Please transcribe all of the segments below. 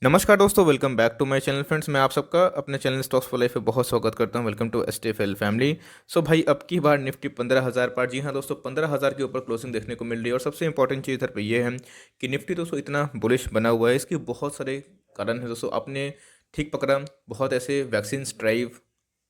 नमस्कार दोस्तों, welcome back to my channel friends. मैं आप सबका अपने चैनल स्टॉक्स फॉर लाइफ पे बहुत स्वागत करता हूं। Welcome to STFL family. So भाई, अब की बार निफ्टी 15,000 पार। जी हां दोस्तों, 15,000 के ऊपर क्लोजिंग देखने को मिल रही है। और सबसे इंपॉर्टेंट चीज़ इधर पे ये है कि निफ्टी दोस्तों इतना बुलिश बना हुआ है। इसके बहुत सारे कारण है दोस्तों। आपने ठीक पकड़ा, बहुत ऐसे वैक्सीन ड्राइव,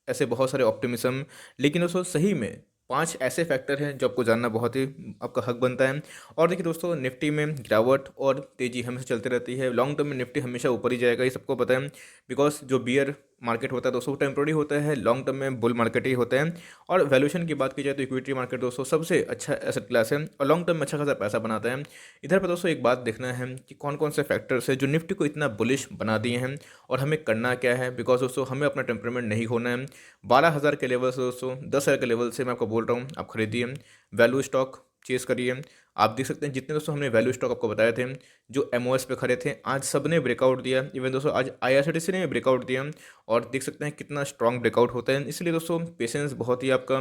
ऐसे बहुत सारे ऑप्टिमिज्म। लेकिन दोस्तों सही में 5 ऐसे फैक्टर हैं जो आपको जानना बहुत ही आपका हक बनता है। और देखिए दोस्तों, निफ्टी में गिरावट और तेज़ी हमेशा चलती रहती है। लॉन्ग टर्म में निफ्टी हमेशा ऊपर ही जाएगा, ये सबको पता है। बिकॉज जो बियर मार्केट होता है दोस्तों वो टेम्प्रोरी होता है, लॉन्ग टर्म में बुल मार्केट ही होता है। और वैल्यूएशन की बात की जाए तो इक्विटी मार्केट दोस्तों सबसे अच्छा एसेट क्लास है और लॉन्ग टर्म में अच्छा खासा पैसा बनाता है। इधर पर दोस्तों एक बात देखना है कि कौन कौन से फैक्टर्स हैं जो निफ्टी को इतना बुलिश बना दिए हैं और हमें करना क्या है। बिकॉज दोस्तों हमें अपना टेम्परमेंट नहीं खोना है। 12,000 के लेवल से दोस्तों 10,000 के लेवल से मैं आपको बोल रहा हूँ, आप खरीदिए, वैल्यू स्टॉक चेस करिए। आप देख सकते हैं जितने दोस्तों हमने वैल्यू स्टॉक आपको बताए थे जो एमओएस पे खड़े थे, आज सब ने ब्रेकआउट दिया। इवन दोस्तों आज आईआरसीटीसी ने ब्रेकआउट दिया और देख सकते हैं कितना स्ट्रांग ब्रेकआउट होता है। इसलिए दोस्तों पेशेंस बहुत ही आपका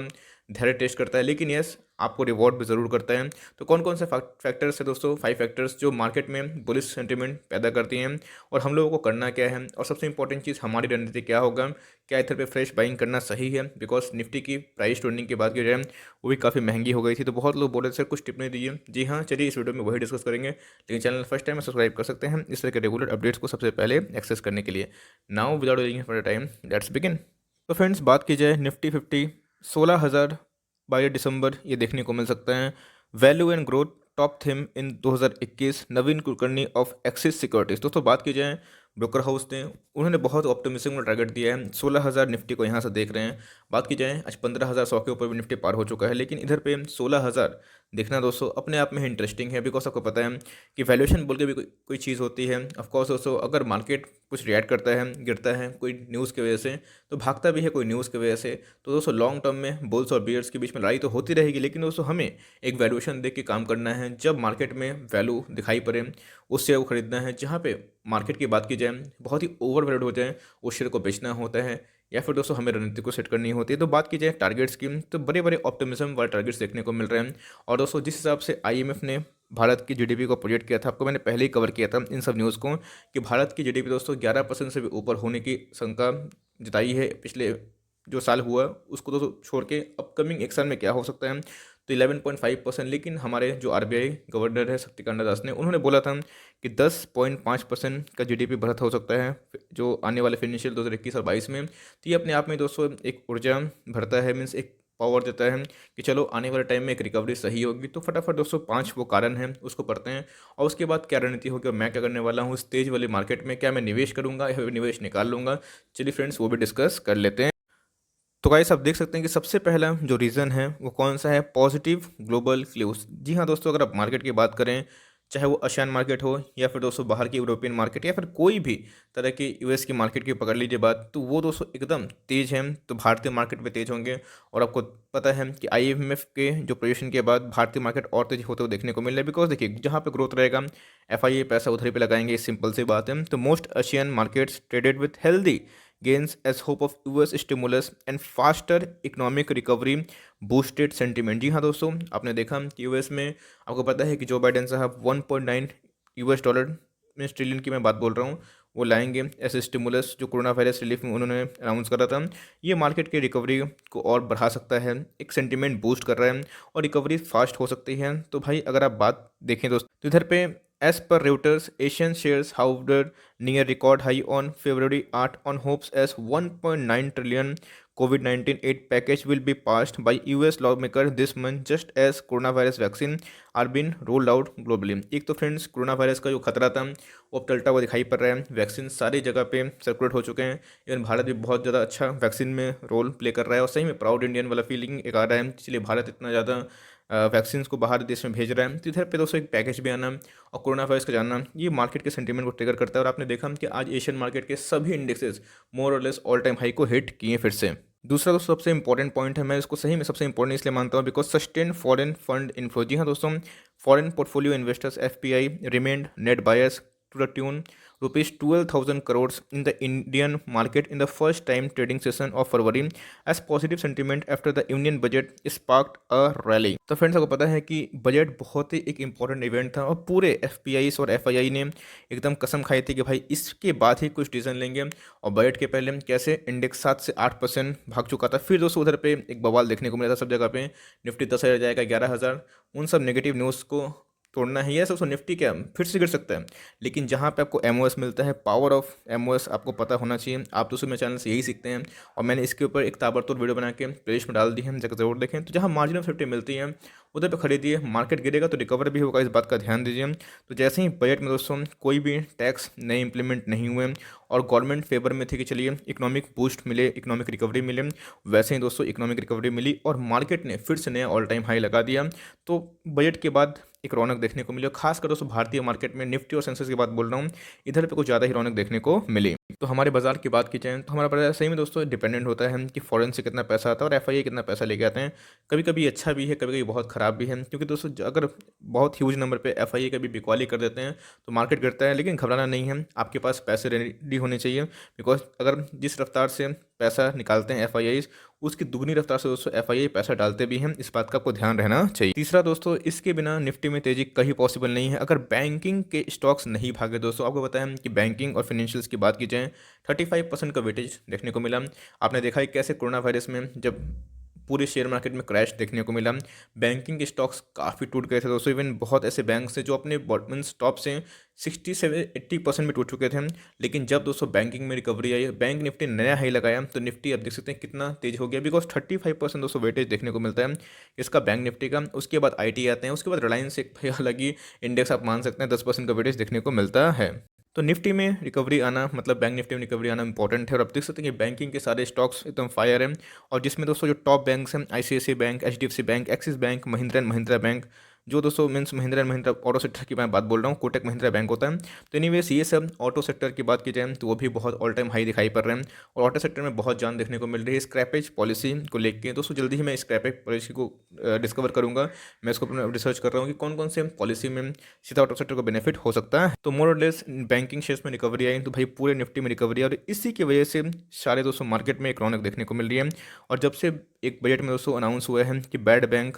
धैर्य टेस्ट करता है, लेकिन यस आपको रिवॉर्ड भी ज़रूर करता है। तो कौन कौन से फैक्टर्स है दोस्तों? 5 फैक्टर्स जो मार्केट में बुलिश सेंटिमेंट पैदा करती हैं और हम लोगों को करना क्या है। और सबसे इंपॉर्टेंट चीज़, हमारी रणनीति क्या होगा, क्या इधर पे फ्रेश बाइंग करना सही है। बिकॉज निफ्टी की प्राइस ट्रेंडिंग की बात की जाए वो भी काफ़ी महंगी हो गई थी। तो बहुत लोग बोले सर कुछ टिप्पणी दीजिए। जी हाँ, चलिए इस वीडियो में वही डिस्कस करेंगे। लेकिन चैनल फर्स्ट टाइम सब्सक्राइब कर सकते हैं इस तरह के रेगुलर अपडेट्स को सबसे पहले एक्सेस करने के लिए। Now without waiting for time, let's begin. तो फ्रेंड्स बात की जाए निफ्टी 50 16,000 22 दिसंबर ये देखने को मिल सकता है। Value and growth top theme in 2021, Naveen Kulkarni of axis securities. दोस्तों बात की जाए ब्रोकर हाउस ने, उन्होंने बहुत ऑप्टिमिज्म का टारगेट दिया है। 16,000 निफ्टी को यहाँ से देख रहे हैं। बात की जाए आज 15,100 के ऊपर भी निफ्टी पार हो चुका है, लेकिन इधर पे 16,000 देखना दोस्तों अपने आप में ही इंटरेस्टिंग है। बिकॉज आपको पता है कि वैल्यूएशन बोल के भी कोई चीज़ होती है। ऑफकोर्स दोस्तों अगर मार्केट कुछ रिएक्ट करता है, गिरता है कोई न्यूज़ की वजह से, तो भागता भी है कोई न्यूज़ की वजह से। तो दोस्तों लॉन्ग टर्म में बुल्स और बियर्स के बीच में लड़ाई तो होती रहेगी, लेकिन दोस्तों हमें एक वैल्यूएशन देख के काम करना है। जब मार्केट में वैल्यू दिखाई पड़े उस शेयर को खरीदना है। जहाँ पे मार्केट की बात की जाए बहुत ही ओवर वैल्यूड हो जाए उस शेयर को बेचना होता है। या फिर दोस्तों हमें रणनीति को सेट करनी होती है। तो बात की जाए टारगेट्स की, तो बड़े बड़े ऑप्टिमिज्म वाले टारगेट्स देखने को मिल रहे हैं। और दोस्तों जिस हिसाब से आईएमएफ ने भारत की जीडीपी को प्रोजेक्ट किया था, आपको मैंने पहले ही कवर किया था इन सब न्यूज़ को, कि भारत की जीडीपी दोस्तों 11% से भी ऊपर होने की शंका जताई है। पिछले जो साल हुआ उसको दोस्तों छोड़ के अपकमिंग एक साल में क्या हो सकता है, तो 11.5%। लेकिन हमारे जो आरबीआई गवर्नर है शक्तिकांत दास ने, उन्होंने बोला था कि 10.5% का जीडीपी बढ़त हो सकता है जो आने वाले फाइनेंशियल 2021 और 22 में। तो ये अपने आप में दोस्तों एक ऊर्जा भरता है, मीन्स एक पावर देता है कि चलो आने वाले टाइम में एक रिकवरी सही होगी। तो फटाफट दोस्तों 5 वो कारण हैं उसको पढ़ते हैं और उसके बाद क्या रणनीति होगी और मैं क्या करने वाला हूँ इस तेज वाली मार्केट में। क्या मैं निवेश करूँगा या फिर निवेश निकाल लूँगा? चलिए फ्रेंड्स वो भी डिस्कस कर लेते हैं। तो गाइस आप देख सकते हैं कि सबसे पहला जो रीज़न है वो कौन सा है, पॉजिटिव ग्लोबल क्लूज। जी हाँ दोस्तों, अगर आप मार्केट की बात करें, चाहे वो एशियन मार्केट हो या फिर दोस्तों बाहर की यूरोपियन मार्केट या फिर कोई भी तरह की यूएस की मार्केट की पकड़ लीजिए बात, तो वो दोस्तों एकदम तेज़ है। तो भारतीय मार्केट में तेज़ होंगे। और आपको पता है कि आईएमएफ के जो प्रोजेक्शन के बाद भारतीय मार्केट और तेज होते हुए देखने को मिल रहा है। बिकॉज देखिए जहाँ पे ग्रोथ रहेगा एफआईए पैसा उधर ही पे लगाएंगे, सिंपल सी बात है। तो most Asian markets traded with healthy gains as hope of US stimulus and faster economic recovery boosted sentiment। जी हाँ दोस्तों, आपने देखा कि यूएस में आपको पता है कि जो बाइडेन साहब 1.9 यूएस डॉलर में ट्रिलियन की मैं बात बोल रहा हूँ वो लाएंगे ऐसे स्टिमुलस जो कोरोना वायरस रिलीफ में उन्होंने अनाउंस करा था। ये मार्केट की रिकवरी को और बढ़ा सकता है, एक सेंटिमेंट बूस्ट कर रहा है और रिकवरी फास्ट हो सकती है। तो भाई अगर आप बात देखें दोस्तों तो इधर पे as per Reuters, Asian shares hovered near record high on February 8 on hopes as 1.9 trillion COVID-19 aid package will be passed by US lawmaker this month just as coronavirus vaccine are being rolled out globally। एक तो friends corona virus का जो खतरा था वो अब टलता हुआ दिखाई पड़ रहा है। वैक्सीन सारी जगह पे सर्कुलेट हो चुके हैं। इवन भारत भी बहुत ज़्यादा अच्छा वैक्सीन में रोल प्ले कर रहा है और सही में प्राउड इंडियन वाला फीलिंग एक आ रहा है। इसलिए भारत इतना ज़्यादा वैक्सीन को बाहर देश में भेज रहा है। तो इधर पे दोस्तों एक पैकेज भी आना और कोरोना वायरस का जानना ये मार्केट के सेंटीमेंट को ट्रिगर करता है। और आपने देखा कि आज एशियन मार्केट के सभी इंडेक्सेस मोर और लेस ऑल टाइम हाई को हिट किए फिर से। दूसरा दोस्तों सबसे इंपॉर्टेंट पॉइंट है, मैं इसको सही में सबसे इंपॉर्टेंट इसलिए मानता हूँ because sustain foreign fund inflow. जी हाँ दोस्तों, foreign portfolio investors FPI remained net buyers to the tune ₹12,000 crores in the Indian market in the first time trading session of February as positive sentiment after the union budget sparked a rally। तो friends आपको पता है कि budget बहुत ही एक important event था और पूरे एफपीआईस और एफआईआई ने एकदम कसम खाई थी कि भाई इसके बाद ही कुछ डिसीजन लेंगे। और बजट के पहले कैसे इंडेक्स 7 से 8% भाग चुका था, फिर दोस्तों उधर पे एक बवाल देखने को मिला था सब जगह पे, निफ्टी 10,000 जाएगा 11,000। उन सब नेगेटिव न्यूज़ को तोड़ना है, यस दोस्तों निफ्टी क्या फिर से गिर सकता है, लेकिन जहाँ पे आपको एमओएस मिलता है, पावर ऑफ एमओएस आपको पता होना चाहिए। आप दोस्तों मेरे चैनल से यही सीखते हैं और मैंने इसके ऊपर एक ताबड़तोड़ वीडियो बना के प्लेलिस्ट में डाल दी है, जगह जरूर देखें। तो जहाँ मार्जिन ऑफ सेफ्टी मिलती है उधर पे खरीदिए, मार्केट गिरेगा तो रिकवर भी होगा, इस बात का ध्यान दीजिए। तो जैसे ही बजट में दोस्तों कोई भी टैक्स नए इंप्लीमेंट नहीं हुए और गवर्नमेंट फेवर में थी कि चलिए इकोनॉमिक बूस्ट मिले, इकोनॉमिक रिकवरी मिले, वैसे ही दोस्तों इकोनॉमिक रिकवरी मिली और मार्केट ने फिर से नया ऑल टाइम हाई लगा दिया। तो बजट के बाद एक रौनक देखने को मिली, खासकर दोस्तों भारतीय मार्केट में निफ्टी और सेंसेक्स की बात बोल रहा हूँ, इधर पे कुछ ज़्यादा ही रौनक देखने को मिली। तो हमारे बाजार की बात की जाए तो हमारा बाजार सही में दोस्तों डिपेंडेंट होता है कि फॉरेन से कितना पैसा आता है और एफआईआई कितना पैसा लेके आते हैं। कभी कभी अच्छा भी है, कभी कभी बहुत ख़राब भी है, क्योंकि दोस्तों अगर बहुत ह्यूज नंबर पे एफआईआई कभी बिकवाली कर देते हैं तो मार्केट गिरता है, लेकिन घबराना नहीं है, आपके पास पैसे रेडी होने चाहिए। बिकॉज अगर जिस रफ्तार से पैसा निकालते हैं एफआईआई, उसकी दुगनी रफ्तार से दोस्तों एफआईआई पैसा डालते भी हैं, इस बात का आपको ध्यान रहना चाहिए। तीसरा दोस्तों, इसके बिना निफ्टी में तेजी कहीं पॉसिबल नहीं है अगर बैंकिंग के स्टॉक्स नहीं भागे। दोस्तों आपको बताया कि बैंकिंग और फाइनेंशियल्स की बात की जाए 35% का वेटेज देखने को मिला। आपने देखा है कैसे कोरोना वायरस में जब पूरे शेयर मार्केट में क्रैश देखने को मिला, बैंकिंग के स्टॉक्स काफ़ी टूट गए थे दोस्तों। इवन बहुत ऐसे बैंक थे जो अपने बॉटम टॉप से 60 से 80% में टूट चुके थे, लेकिन जब दोस्तों बैंकिंग में रिकवरी आई, बैंक निफ्टी नया हाई लगाया, तो निफ्टी अब देख सकते हैं कितना तेज हो गया। बिकॉज 35% दोस्तों वेटेज देखने को मिलता है इसका बैंक निफ्टी का। उसके बाद आईटी आते हैं, उसके बाद रिलायंस, एक अलग ही इंडेक्स आप मान सकते हैं, 10% का वेटेज देखने को मिलता है। तो निफ्टी में रिकवरी आना मतलब बैंक निफ्टी में रिकवरी आना इंपॉर्टेंट है। और अब देख सकते हैं कि बैंकिंग के सारे स्टॉक्स एकदम फायर हैं, और जिसमें दोस्तों जो टॉप बैंक्स हैं, ICICI bank, HDFC bank, axis bank, Mahindra and Mahindra bank, जो दोस्तों means Mahindra and Mahindra auto sector की मैं बात बोल रहा हूँ, कोटक महिंद्रा बैंक होता है। तो एनीवेज ये सब ऑटो सेक्टर की बात की जाए तो वो भी बहुत ऑल टाइम हाई दिखाई पड़ रहे हैं, और ऑटो सेक्टर में बहुत जान देखने को मिल रही है स्क्रैपेज पॉलिसी को लेकर। दोस्तों जल्दी ही मैं स्क्रैपेज पॉलिसी को डिस्कवर करूँगा, मैं इसको अपना रिसर्च कर रहा हूँ कि कौन कौन से पॉलिसी में सीधा ऑटो सेक्टर को बेनिफिट हो सकता है। तो मोर और लेस बैंकिंग शेयर्स में रिकवरी आई तो भाई पूरे निफ्टी में रिकवरी आई, और इसी की वजह से सारे दोस्तों मार्केट में एक रौनक देखने को मिल रही है। और जब से एक बजट में दोस्तों अनाउंस हुआ है कि बैड बैंक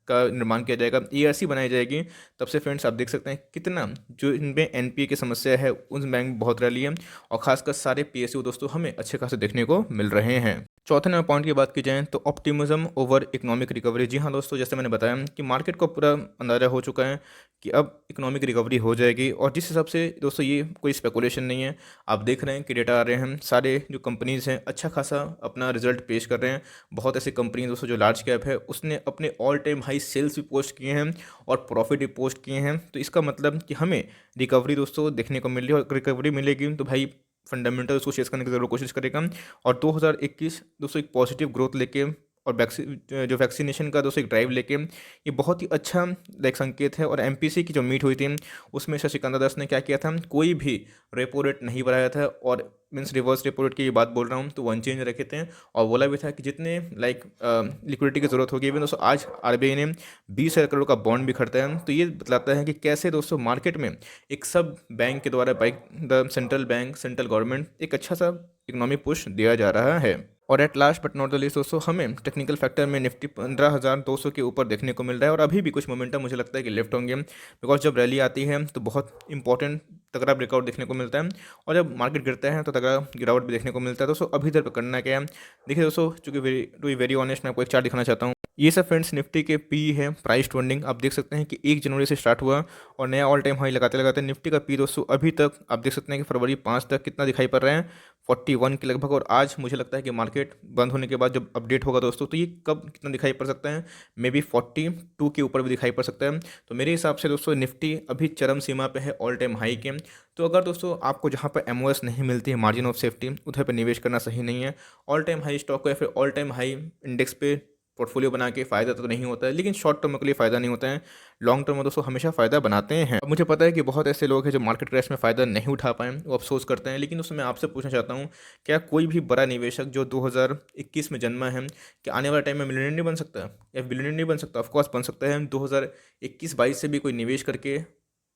का निर्माण किया जाएगा, ईआरसी बनाई जाएगी, तब से फ्रेंड्स आप देख सकते हैं कितना जो इनमें एनपीए की समस्या है उन बैंक में बहुत रही है, और खासकर सारे पीएसयू दोस्तों हमें अच्छे खासे देखने को मिल रहे हैं। चौथे नंबर पॉइंट की बात की जाए तो ऑप्टिमिज्म ओवर इकोनॉमिक रिकवरी। जी हाँ दोस्तों, जैसे मैंने बताया कि मार्केट को पूरा अंदाजा हो चुका है कि अब इकोनॉमिक रिकवरी हो जाएगी, और जिस हिसाब से दोस्तों ये कोई स्पेकुलेशन नहीं है, आप देख रहे हैं कि डेटा आ रहे हैं, सारे जो कंपनीज़ हैं अच्छा खासा अपना रिजल्ट पेश कर रहे हैं। बहुत ऐसी कंपनी दोस्तों जो लार्ज कैप है उसने अपने ऑल टाइम हाई सेल्स भी पोस्ट किए हैं और प्रॉफिट भी पोस्ट किए हैं। तो इसका मतलब कि हमें रिकवरी दोस्तों देखने को मिल रही है, और रिकवरी मिलेगी तो भाई फंडामेंटल उसको शेयर करने की जरूर कोशिश करेगा। और 2021 दोस्तों एक पॉजिटिव ग्रोथ लेके और जो वैक्सीनेशन का दोस्तों एक ड्राइव लेके, ये बहुत ही अच्छा लाइक संकेत है। और एमपीसी की जो मीट हुई थी उसमें शशिकांत दास ने क्या किया था, कोई भी रेपो रेट नहीं बढ़ाया था, और मीन्स रिवर्स रेपो रेट की ये बात बोल रहा हूँ, तो वो अनचेंज रखे थे, और बोला भी था कि जितने लाइक लिक्विडिटी की ज़रूरत होगी इवन दोस्तों आज आरबीआई ने 20,000 करोड़ का बॉन्ड भी खरीदा है। तो ये बतलाता है कि कैसे दोस्तों मार्केट में एक सब बैंक के द्वारा by the central bank, central government एक अच्छा सा इकोनॉमिक पुश दिया जा रहा है। और at last but not the least दोस्तों, हमें टेक्निकल फैक्टर में निफ्टी 15,200 के ऊपर देखने को मिल रहा है, और अभी भी कुछ मोमेंटम मुझे लगता है कि लिफ्ट होंगे, बिकॉज जब रैली आती है तो बहुत इंपॉर्टेंट तगड़ा ब्रेकआउट देखने को मिलता है, और जब मार्केट गिरता है तो तगड़ा गिरावट भी देखने को मिलता है। दोस्तों अभी इधर पर करना क्या है, देखिए दोस्तों, चूँकि टू बी वेरी ऑनेस्ट मैं आपको एक चार्ट दिखाना चाहता हूँ। ये सब फ्रेंड्स निफ्टी के पी है, प्राइस टू अर्निंग। आप देख सकते हैं कि 1 जनवरी से स्टार्ट हुआ और नया ऑल टाइम हाई लगाते लगाते निफ्टी का पी दोस्तों अभी तक आप देख सकते हैं कि फरवरी 5 तक कितना दिखाई पड़ रहे हैं, 41 के लगभग। और आज मुझे लगता है कि मार्केट बंद होने के बाद जब अपडेट होगा दोस्तों, तो ये कब कितना दिखाई पड़ सकता है, मे बी 42 के ऊपर भी दिखाई पड़ सकता है। तो मेरे हिसाब से दोस्तों निफ्टी अभी चरम सीमा पे है ऑल टाइम हाई के। तो अगर दोस्तों आपको जहाँ पर एमओएस नहीं मिलती है, मार्जिन ऑफ सेफ्टी, उधर पर निवेश करना सही नहीं है। ऑल टाइम हाई स्टॉक को या फिर ऑल टाइम हाई इंडेक्स पे पोर्टफोलियो बना के फ़ायदा तो नहीं होता है, लेकिन शॉर्ट टर्म के लिए फ़ायदा नहीं होता है, लॉन्ग टर्म में दोस्तों हमेशा फ़ायदा बनाते हैं। अब मुझे पता है कि बहुत ऐसे लोग हैं जो मार्केट क्रैश में फ़ायदा नहीं उठा पाए, वो अफसोस करते हैं, लेकिन दोस्तों मैं आपसे पूछना चाहता हूँ, क्या कोई भी बड़ा निवेशक जो 2021 में जन्मा है, क्या आने वाले टाइम में मिलियनेयर नहीं बन सकता या बिलियनेयर नहीं बन सकता? ऑफकोर्स बन सकता है। 2021-22 से भी कोई निवेश करके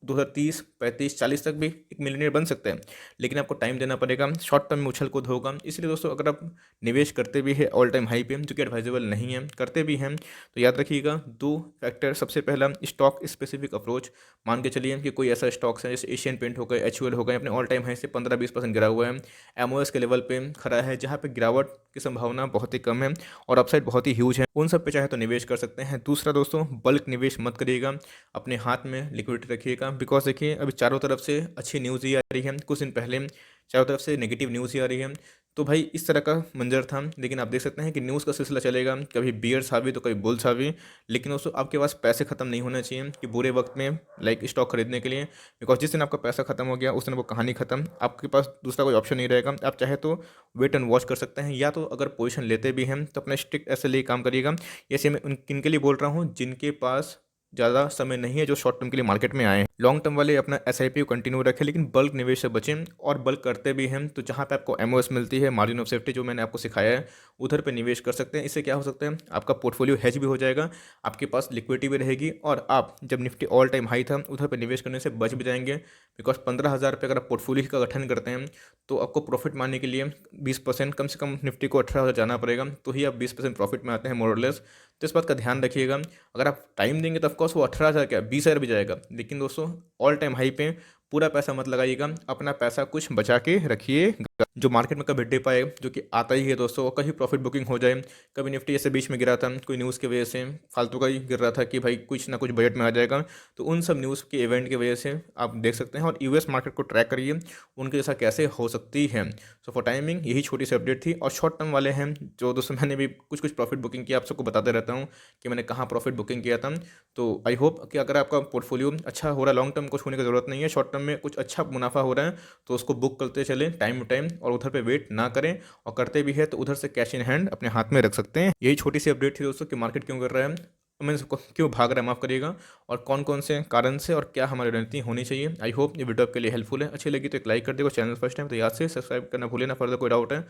2030, 35, 40 तक भी एक मिलियनियर बन सकते हैं, लेकिन आपको टाइम देना पड़ेगा, शॉर्ट टर्म में उछल कूद होगा। इसलिए दोस्तों अगर आप निवेश करते भी है ऑल टाइम हाई पे, जो कि एडवाइजेबल नहीं है, करते भी हैं, तो याद रखिएगा 2 फैक्टर। सबसे पहला स्टॉक स्पेसिफिक अप्रोच। मान के चलिए कि कोई ऐसा स्टॉक्स है जैसे एशियन पेंट हो गए, HUL हो गए, अपने ऑल टाइम हाई से 15-20% गिरा हुआ है, MOS के लेवल पे खड़ा है, जहाँ पे गिरावट की संभावना बहुत ही कम है और अपसाइड बहुत ही ह्यूज है, उन सब पे चाहे तो निवेश कर सकते हैं। दूसरा दोस्तों, बल्क निवेश मत करिएगा, अपने हाथ में लिक्विडिटी रखिएगा। बिकॉज देखिए अभी चारों तरफ से अच्छी न्यूज़ ही आ रही है, कुछ दिन पहले चारों तरफ से नेगेटिव न्यूज़ ही आ रही है। तो भाई इस तरह का मंजर था, लेकिन आप देख सकते हैं कि न्यूज़ का सिलसिला चलेगा, कभी बियर्स हावी तो कभी बुल्स हावी। लेकिन दोस्तों आपके पास पैसे खत्म नहीं होने चाहिए कि बुरे वक्त में लाइक स्टॉक खरीदने के लिए। बिकॉज जिस दिन आपका पैसा खत्म हो गया उस दिन वो कहानी खत्म, आपके पास दूसरा कोई ऑप्शन नहीं रहेगा। आप चाहे तो वेट एंड वॉच कर सकते हैं, या तो अगर पोजीशन लेते भी हैं तो अपना स्ट्रिक्ट ऐसे लिए काम करिएगा। ऐसे मैं उन किन के लिए बोल रहा हूँ, जिनके पास ज़्यादा समय नहीं है, जो शॉर्ट टर्म के लिए मार्केट में आए हैं। लॉन्ग टर्म वाले अपना SIP को कंटिन्यू रखें, लेकिन बल्क निवेश से बचें। और बल्क करते भी हैं तो जहाँ पे आपको MOS मिलती है, मार्जिन ऑफ सेफ्टी, जो मैंने आपको सिखाया है, उधर पे निवेश कर सकते हैं। इससे क्या हो सकता है, आपका पोर्टफोलियो हेज भी हो जाएगा, आपके पास लिक्विडिटी भी रहेगी, और आप जब निफ्टी ऑल टाइम हाई था उधर पर निवेश करने से बच भी जाएंगे। बिकॉज 15,000 रुपये अगर आप पोर्टफोलियो का गठन करते हैं तो आपको प्रॉफिट मारने के लिए 20% कम से कम निफ्टी को 18,000 जाना पड़ेगा, तो ही आप 20% प्रॉफिट में आते हैं मोरलेस। तो इस बात का ध्यान रखिएगा। अगर आप टाइम देंगे तो ऑफकोर्स वो 18,000 क्या 20,000 भी जाएगा, लेकिन दोस्तों ऑल टाइम हाई पे पूरा पैसा मत लगाइएगा, अपना पैसा कुछ बचा के रखिएगा। जो मार्केट में कभी डिप आए, जो कि आता ही है दोस्तों, कहीं प्रॉफिट बुकिंग हो जाए। कभी निफ्टी ऐसे बीच में गिरा था कोई न्यूज़ की वजह से, फालतू का ही गिर रहा था कि भाई कुछ ना कुछ बजट में आ जाएगा, तो उन सब न्यूज़ के इवेंट की वजह से आप देख सकते हैं। और US मार्केट को ट्रैक करिए, उनके जैसा कैसे हो सकती है। सो फॉर टाइमिंग यही छोटी सी अपडेट थी। और शॉर्ट टर्म वाले हैं जो दोस्तों, मैंने भी कुछ कुछ प्रॉफिट बुकिंग किया, आप सबको बताते रहता हूँ कि मैंने कहाँ प्रॉफिट बुकिंग किया था। तो आई होप कि अगर आपका पोर्टफोलियो अच्छा हो रहा है, लॉन्ग टर्म को छूने की जरूरत नहीं है, शॉर्ट टर्म में कुछ अच्छा मुनाफा हो रहा है तो उसको बुक करते चलें टाइम टू टाइम, और उधर पे वेट ना करें। और करते भी है तो उधर से कैश इन हैंड अपने हाथ में रख सकते हैं। यही छोटी सी अपडेट थी दोस्तों कि मार्केट क्यों कर रहा है, मीन्स क्यों भाग रहा है, माफ़ करिएगा, और कौन कौन से कारण से और क्या हमारी रणनीति होनी चाहिए। आई होप ये वीडियो आपके लिए हेल्पफुल है। अच्छी लगी तो एक लाइक कर देगा, चैनल फर्स्ट टाइम तो याद से सब्सक्राइब करना भूलें ना। फर्दर कोई डाउट है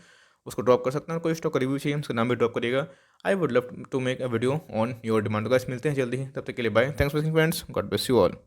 उसको ड्रॉप कर सकते हैं, कोई स्टॉक का रिव्यू चाहिए उसका नाम भी ड्रॉप करिएगा। I would love to make a video on your demand. Guys मिलते हैं जल्दी ही, तब तक के लिए bye, thanks for watching friends, God bless you all.